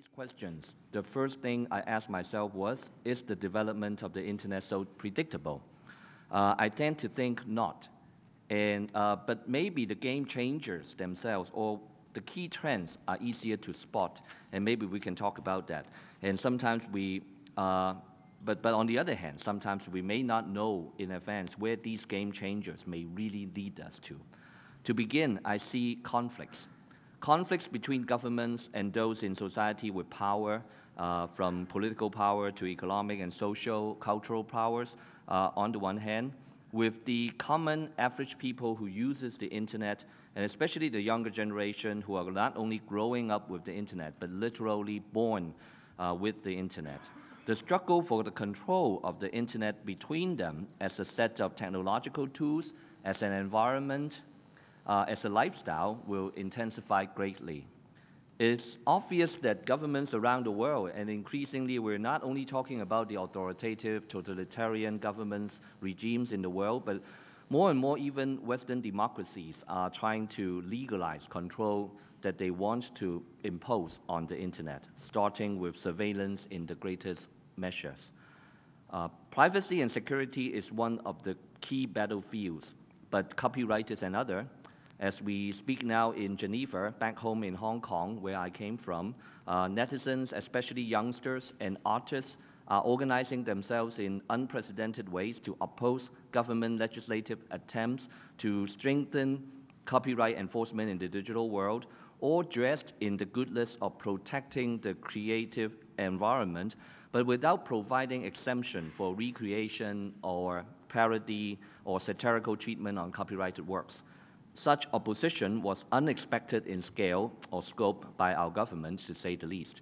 these questions, the first thing I asked myself was, is the development of the internet so predictable? I tend to think not. But maybe the game changers themselves or the key trends are easier to spot, and maybe we can talk about that. And sometimes but on the other hand, sometimes we may not know in advance where these game changers may really lead us to. To begin, I see conflicts. Conflicts between governments and those in society with power, from political power to economic and social, cultural powers, on the one hand, with the common average people who uses the internet, and especially the younger generation who are not only growing up with the internet, but literally born with the internet. The struggle for the control of the internet between them as a set of technological tools, as an environment, as a lifestyle will intensify greatly. It's obvious that governments around the world, and increasingly we're not only talking about the authoritative, totalitarian governments, regimes in the world, but more and more even Western democracies are trying to legalize control that they want to impose on the internet, starting with surveillance in the greatest measures. Privacy and security is one of the key battlefields, but copyright is another. As we speak now in Geneva, back home in Hong Kong, where I came from, netizens, especially youngsters and artists, are organizing themselves in unprecedented ways to oppose government legislative attempts to strengthen copyright enforcement in the digital world, all dressed in the goodness of protecting the creative environment, but without providing exemption for recreation or parody or satirical treatment on copyrighted works. Such opposition was unexpected in scale or scope by our government, to say the least.